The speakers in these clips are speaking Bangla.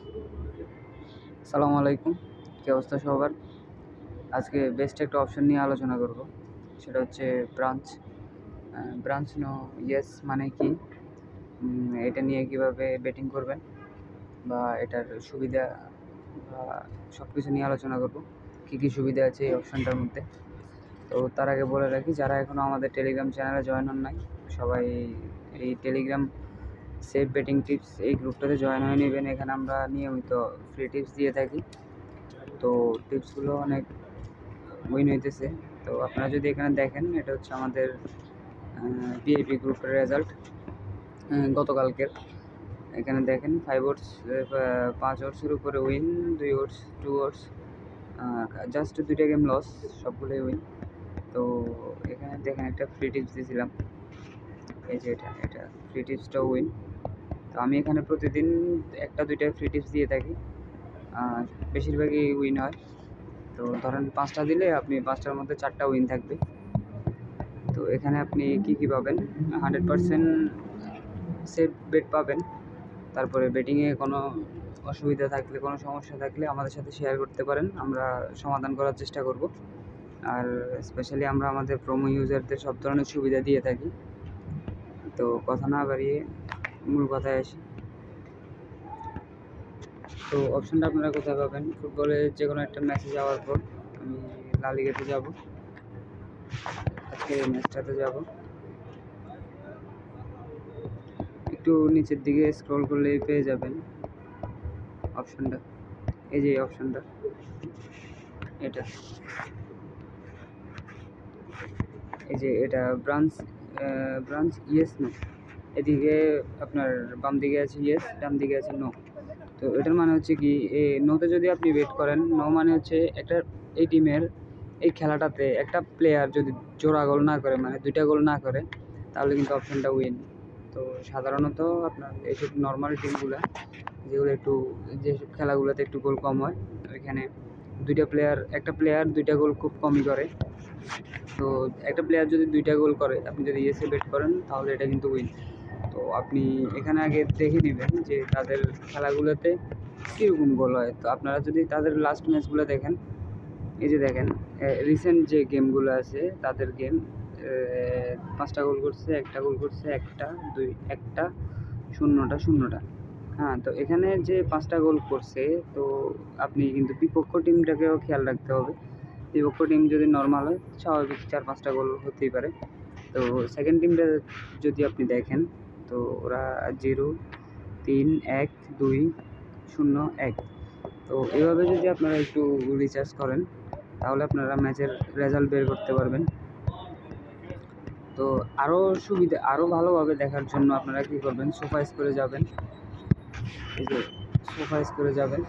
আসসালামু আলাইকুম, কী অবস্থা সবার? আজকে বেস্ট একটা অপশন নিয়ে আলোচনা করব, সেটা হচ্ছে ব্রাঞ্চ। ব্রাঞ্চ নো ইয়েস মানে কি, এটা নিয়ে কিভাবে বেটিং করবেন বা এটার সুবিধা বা সব কিছু নিয়ে আলোচনা করব, কী কী সুবিধা আছে এই অপশানটার মধ্যে। তো তার আগে বলে রাখি, যারা এখনও আমাদের টেলিগ্রাম চ্যানেলে জয়েন হন নাই, সবাই এই টেলিগ্রাম সেফ বেটিং টিপস এই গ্রুপটাতে জয়েন হয়ে নেবেন। এখানে আমরা নিয়মিত ফ্রি টিপস দিয়ে থাকি, তো টিপসগুলো অনেক উইন হইতেছে। তো আপনারা যদি এখানে দেখেন, এটা হচ্ছে আমাদের ভিআইপি গ্রুপের রেজাল্ট গতকালকের। এখানে দেখেন 5 ওভার্স 5 ওভার্সের উপরে উইন, 2 ওভার্স 2 ওভার্স জাস্ট 2টা গেম লস, সবগুলোই উইন। তো এখানে দেখেন একটা ফ্রি টিপস দিয়েছিলাম, এই যে এটা ফ্রি টিপসটাও উইন। তো আমি এখানে প্রতিদিন 1-2টা ফ্রি টিপস দিয়ে থাকি, বেশিরভাগই উইন হয়। তো ধরেন 5টা দিলে আপনি 5টার মধ্যে 4টা উইন থাকবে। তো এখানে আপনি কী পাবেন, 100% সেফ বেট পাবেন। তারপরে বেটিংয়ে কোনো অসুবিধা থাকলে, কোনো সমস্যা থাকলে আমাদের সাথে শেয়ার করতে পারেন, আমরা সমাধান করার চেষ্টা করব। আর স্পেশালি আমরা আমাদের প্রোমো ইউজারদের সব ধরনের সুবিধা দিয়ে থাকি। তো কথা না বাড়িয়ে মূল কথায় আসি। তো অপশানটা আপনারা কোথায় পাবেন, ফুটবলে যে কোনো একটা ম্যাচে যাওয়ার পর আমি লা লিগাতে যাব, আজকে এই ম্যাচটাতে যাব। একটু নিচের দিকে স্ক্রল করলেই পেয়ে যাবেন অপশানটা, এই যে অপশানটা, এটা এই যে এটা ব্রাঞ্চ ইয়েস নো। এদিকে আপনার বাম দিকে আছে ইয়েস, ডান দিকে আছে নো। তো এটার মানে হচ্ছে কি, নোতে যদি আপনি বেট করেন, নো মানে হচ্ছে একটা এই টিমের এই খেলাটাতে একটা প্লেয়ার যদি জোড়া গোল না করে, মানে 2টা গোল না করে, তাহলে কিন্তু অপশানটা উইন। তো সাধারণত আপনার এইসব নর্মাল টিমগুলো, যেগুলো একটু যেসব খেলাগুলোতে একটু গোল কম হয়, ওইখানে একটা প্লেয়ার 2টা গোল খুব কমই করে। তো একটা প্লেয়ার যদি 2টা গোল করে, আপনি যদি ইয়েসে বেট করেন, তাহলে এটা কিন্তু উইন। তো আপনি এখানে আগে দেখে নেবেন যে তাদের খেলাগুলোতে কীরকম গোল হয়। তো আপনারা যদি তাদের লাস্ট ম্যাচগুলো দেখেন, এই যে দেখেন রিসেন্ট যে গেমগুলো আছে, তাদের গেম 5টা গোল করছে, 1টা গোল করছে, 1টা 1টা 0টা। হ্যাঁ, তো এখানে যে 5টা গোল করছে, তো আপনি কিন্তু বিপক্ষ টিমটাকেও খেয়াল রাখতে হবে। বিপক্ষ টিম যদি নর্মাল হয়, স্বাভাবিক 4-5টা গোল হতেই পারে। তো সেকেন্ড টিমটা যদি আপনি দেখেন, তো ওরা 0, 3, 1, 2, 0, 1। তো এভাবে যদি আপনারা একটু রিসার্চ করেন, তাহলে আপনারা ম্যাচের রেজাল্ট বের করতে পারবেন। তো আরও ভালোভাবে দেখার জন্য আপনারা কী করবেন, সোফা স্কোরে যাবেন, এই যে সোফা স্কোরে যাবেন,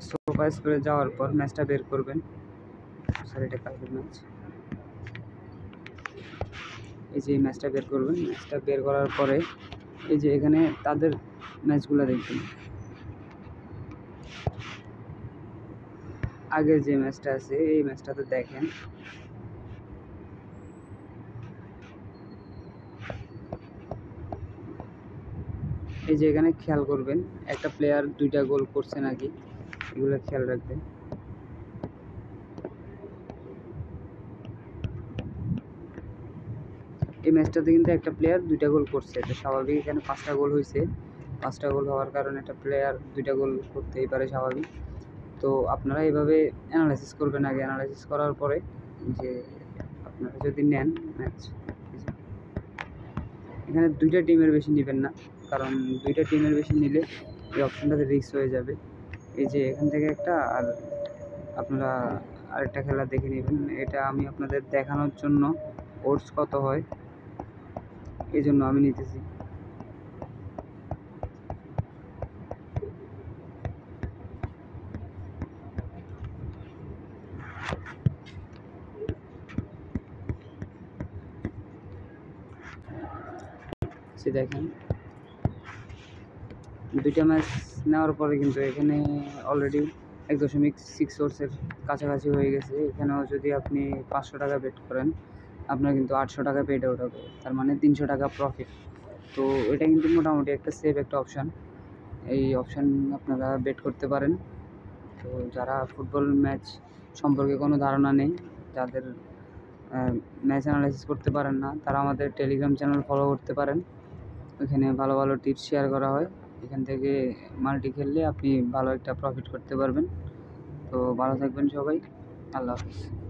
সোফা স্কোরে যাওয়ার পর ম্যাচটা বের করবেন। স্যার, এটা কালকের ম্যাচ, এই যে ম্যাচটা বের করবেন। ম্যাচটা বের করার পরে এই যে এখানে তাদের ম্যাচগুলো দেখবেন, আগের যে ম্যাচটা আছে এই ম্যাচটাতে দেখেন, এই যে এখানে খেয়াল করবেন একটা প্লেয়ার 2টা গোল করছে নাকি, এগুলো খেয়াল রাখবেন। এই ম্যাচটাতে কিন্তু একটা প্লেয়ার 2টা গোল করছে, এটা স্বাভাবিক। এখানে 5টা গোল হয়েছে, 5টা গোল হওয়ার কারণে একটা প্লেয়ার 2টা গোল করতেই পারে, স্বাভাবিক। তো আপনারা এইভাবে অ্যানালাইসিস করবেন। আগে অ্যানালাইসিস করার পরে যে আপনারা যদি নেন ম্যাচ, এখানে 2টা টিমের বেশি নেবেন না, কারণ 2টা টিমের বেশি নিলে এই অপশানটাতে রিস্ক হয়ে যাবে। এই যে এখান থেকে একটা, আর আপনারা আরেকটা খেলা দেখে নেবেন। এটা আমি আপনাদের দেখানোর জন্য ওডস কত হয় এই জন্য আমি নিতেছি। দেখেন 2টা ম্যাচ নেওয়ার পরে কিন্তু এখানে অলরেডি 1.6 ওভার্সের কাছাকাছি হয়ে গেছে। এখানেও যদি আপনি 500 টাকা বেট করেন, আপনার কিন্তু 800 টাকা পেড আউট হবে, তার মানে 300 টাকা প্রফিট। তো এটা কিন্তু মোটামুটি একটা সেফ একটা অপশান। এই অপশান আপনারা বেট করতে পারেন। তো যারা ফুটবল ম্যাচ সম্পর্কে কোনো ধারণা নেই, যাদের ম্যাচ অ্যানালাইসিস করতে পারেন না, তারা আমাদের টেলিগ্রাম চ্যানেল ফলো করতে পারেন। ওইখানে ভালো ভালো টিপস শেয়ার করা হয়। এখান থেকে মাল্টি খেললে আপনি ভালো একটা প্রফিট করতে পারবেন। তো ভালো থাকবেন সবাই। আল্লাহ হাফিজ।